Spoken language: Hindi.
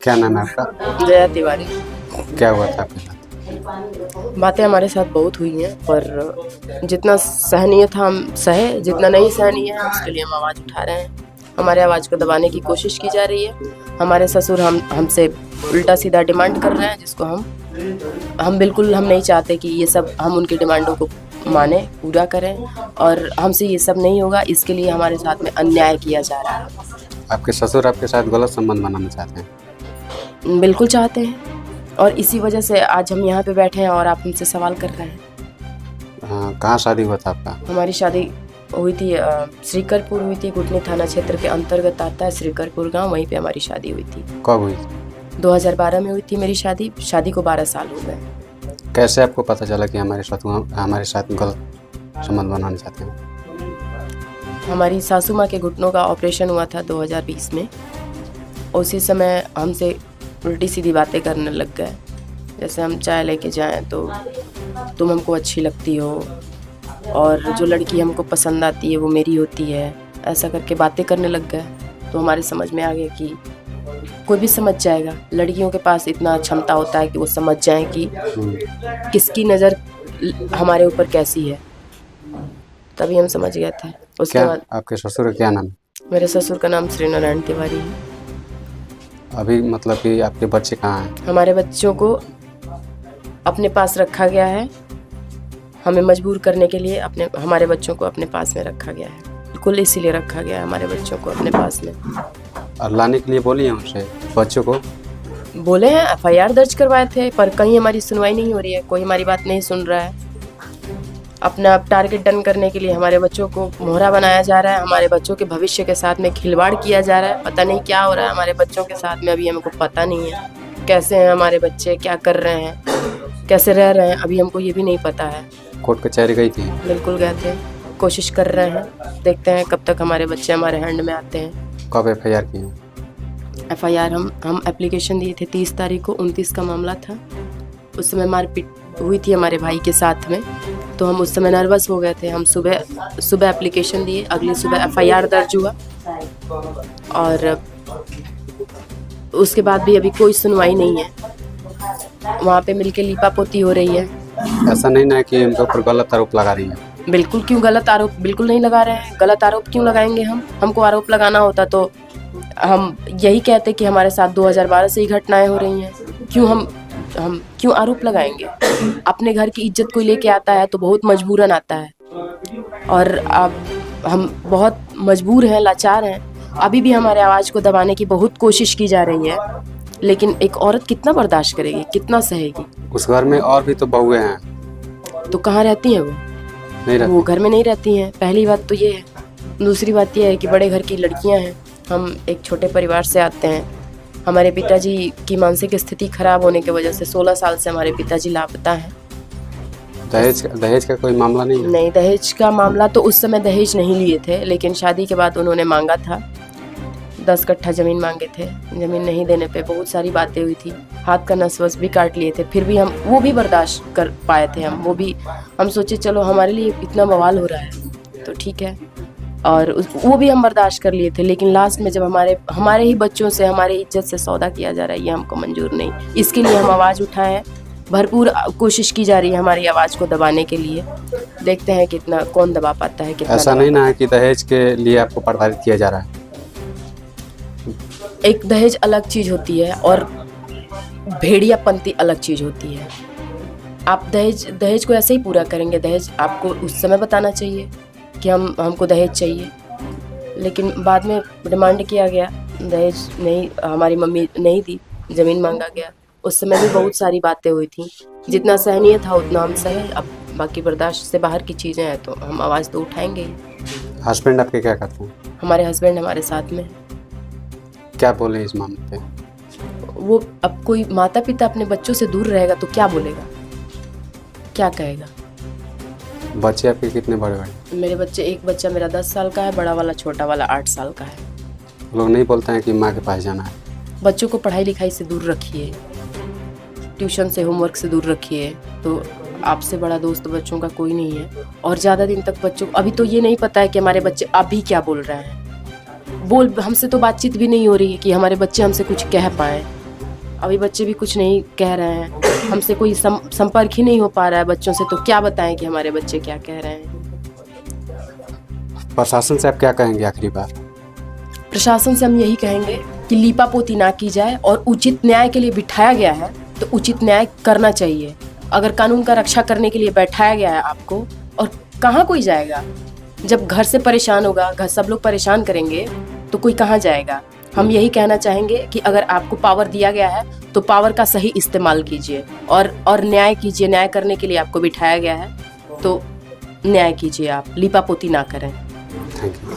क्या नाम है आपका? जया तिवारी। क्या हुआ था आपके साथ? बातें हमारे साथ बहुत हुई हैं, पर जितना सहनीय था हम सहे, जितना नहीं सहनीय है उसके लिए हम आवाज़ उठा रहे हैं। हमारे आवाज़ को दबाने की कोशिश की जा रही है। हमारे ससुर हमसे उल्टा सीधा डिमांड कर रहे हैं, जिसको हम बिल्कुल हम नहीं चाहते कि ये सब हम उनकी डिमांडों को माने, पूरा करें, और हमसे ये सब नहीं होगा। इसके लिए हमारे साथ में अन्याय किया जा रहा है। आपके ससुर आपके साथ गलत संबंध बनाना चाहते हैं? बिल्कुल चाहते हैं, और इसी वजह से आज हम यहाँ पे बैठे हैं और आप हमसे सवाल कर रहे हैं। हाँ, कहाँ शादी हुआ था आपका? हमारी शादी हुई थी श्रीकरपुर हुई थी। गुटनी थाना क्षेत्र के अंतर्गत आता है श्रीकरपुर गांव, वहीं पे हमारी शादी हुई थी। कब हुई? 2012 में हुई थी मेरी शादी को 12 साल हो गए। कैसे आपको पता चला कि हमारे साथ गलत संबंध बनाना चाहते हैं? हमारी सासू माँ के घुटनों का ऑपरेशन हुआ था 2020 में। उसी समय हमसे उल्टी सीधी बातें करने लग गए। जैसे हम चाय लेके जाएं तो तुम हमको अच्छी लगती हो, और जो लड़की हमको पसंद आती है वो मेरी होती है, ऐसा करके बातें करने लग गए। तो हमारे समझ में आ गया कि कोई भी समझ जाएगा, लड़कियों के पास इतना क्षमता होता है कि वो समझ जाएं कि किसकी नज़र हमारे ऊपर कैसी है। तभी हम समझ गए थे। उसके बाद आपके ससुर का क्या नाम है? मेरे ससुर का नाम श्री नारायण तिवारी है। अभी मतलब कि आपके बच्चे कहाँ हैं? हमारे बच्चों को अपने पास रखा गया है। हमें मजबूर करने के लिए हमारे बच्चों को अपने पास में रखा गया है। बिल्कुल इसीलिए रखा गया है हमारे बच्चों को अपने पास में। और लाने के लिए बोली है उनसे बच्चों को? बोले हैं, FIR दर्ज करवाए थे, पर कहीं हमारी सुनवाई नहीं हो रही है। कोई हमारी बात नहीं सुन रहा है। अपना टारगेट डन करने के लिए हमारे बच्चों को मोहरा बनाया जा रहा है। हमारे बच्चों के भविष्य के साथ में खिलवाड़ किया जा रहा है। पता नहीं क्या हो रहा है हमारे बच्चों के साथ में, अभी हमको पता नहीं है। कैसे हैं हमारे बच्चे, क्या कर रहे हैं, कैसे रह रहे हैं, अभी हमको ये भी नहीं पता है। कोर्ट कचहरी गई थी? बिल्कुल गए थे, कोशिश कर रहे हैं। देखते हैं कब तक हमारे बच्चे हमारे हैंड में आते हैं। कब FIR की है? FIR हम एप्लीकेशन दिए थे 30 तारीख को। 29 का मामला था। उस समय मारपीट हुई थी हमारे भाई के साथ में, तो हम उस समय नर्वस हो गए थे। हम सुबह एप्लीकेशन दिए, अगली सुबह FIR दर्ज हुआ, और उसके बाद भी अभी कोई सुनवाई नहीं है। वहाँ पे मिलके लीपापोती हो रही है। ऐसा नहीं ना कि उनके ऊपर गलत आरोप लगा रही है? बिल्कुल, क्यों गलत आरोप बिल्कुल नहीं लगा रहे हैं। गलत आरोप क्यों लगाएंगे हमको आरोप लगाना होता तो हम यही कहते कि हमारे साथ 2012 से ही घटनाएं हो रही हैं। क्यों हम क्यों आरोप लगाएंगे। अपने घर की इज्जत कोई लेके आता है तो बहुत मजबूरन आता है, और अब हम बहुत मजबूर हैं, लाचार हैं। अभी भी हमारे आवाज़ को दबाने की बहुत कोशिश की जा रही है, लेकिन एक औरत कितना बर्दाश्त करेगी, कितना सहेगी। उस घर में और भी तो बहुएं हैं। तो कहाँ रहती हैं वो? नहीं रहती। वो घर में नहीं रहती हैं, पहली बात तो ये है। दूसरी बात ये है कि बड़े घर की लड़कियां हैं। हम एक छोटे परिवार से आते हैं। हमारे पिताजी की मानसिक स्थिति खराब होने की वजह से 16 साल से हमारे पिताजी लापता हैं। दहेज का कोई मामला नहीं है? नहीं, दहेज का मामला तो उस समय दहेज नहीं लिए थे, लेकिन शादी के बाद उन्होंने मांगा था। 10 कट्ठा ज़मीन मांगे थे। ज़मीन नहीं देने पे बहुत सारी बातें हुई थी। हाथ का नस वस भी काट लिए थे, फिर भी हम वो भी बर्दाश्त कर पाए थे। हम सोचे चलो हमारे लिए इतना बवाल हो रहा है तो ठीक है, और वो भी हम बर्दाश्त कर लिए थे। लेकिन लास्ट में जब हमारे ही बच्चों से, हमारी इज्जत से सौदा किया जा रहा है, ये हमको मंजूर नहीं। इसके लिए हम आवाज़ उठाए हैं। भरपूर कोशिश की जा रही है हमारी आवाज़ को दबाने के लिए। देखते हैं कितना कौन दबा पाता है, कितना। ऐसा नहीं ना है कि दहेज के लिए आपको प्रताड़ित किया जा रहा है? एक दहेज अलग चीज़ होती है और भेड़ियापंती अलग चीज़ होती है। आप दहेज को ऐसे ही पूरा करेंगे। दहेज आपको उस समय बताना चाहिए कि हमको दहेज चाहिए, लेकिन बाद में डिमांड किया गया, दहेज नहीं, हमारी मम्मी नहीं दी, ज़मीन मांगा गया। उस समय भी बहुत सारी बातें हुई थी। जितना सहनीय था उतना हम सहे। अब बाकी बर्दाश्त से बाहर की चीज़ें हैं तो हम आवाज़ तो उठाएंगे ही। हस्बैंड आपके क्या करते हैं? हमारे हस्बैंड हमारे साथ में। क्या बोले इस मामले पे? वो अब कोई माता पिता अपने बच्चों से दूर रहेगा तो क्या बोलेगा, क्या कहेगा। बच्चे आपके कितने बड़े बड़े? मेरे बच्चे, एक बच्चा मेरा 10 साल का है, बड़ा वाला छोटा वाला 8 साल का है। लोग नहीं बोलते हैं कि माँ के पास जाना है? बच्चों को पढ़ाई लिखाई से दूर रखिए, ट्यूशन से, होमवर्क से दूर रखिए। तो आपसे बड़ा दोस्त बच्चों का कोई नहीं है। और ज़्यादा दिन तक बच्चों को, अभी तो ये नहीं पता है कि हमारे बच्चे अभी क्या बोल रहे हैं। हमसे तो बातचीत भी नहीं हो रही है कि हमारे बच्चे हमसे कुछ कह पाएँ। अभी बच्चे भी कुछ नहीं कह रहे हैं, हमसे कोई संपर्क ही नहीं हो पा रहा है बच्चों से, तो क्या बताएं कि हमारे बच्चे क्या कह रहे हैं। प्रशासन से आप क्या कहेंगे आखिरी बार? प्रशासन से हम यही कहेंगे कि लीपापोती ना की जाए और उचित न्याय के लिए बिठाया गया है तो उचित न्याय करना चाहिए। अगर कानून का रक्षा करने के लिए बैठाया गया है आपको, और कहाँ कोई जाएगा जब घर से परेशान होगा, घर सब लोग परेशान करेंगे तो कोई कहाँ जाएगा। हम यही कहना चाहेंगे कि अगर आपको पावर दिया गया है तो पावर का सही इस्तेमाल कीजिए और न्याय कीजिए। न्याय करने के लिए आपको बिठाया गया है तो न्याय कीजिए, आप लीपापोती ना करें। Thank you.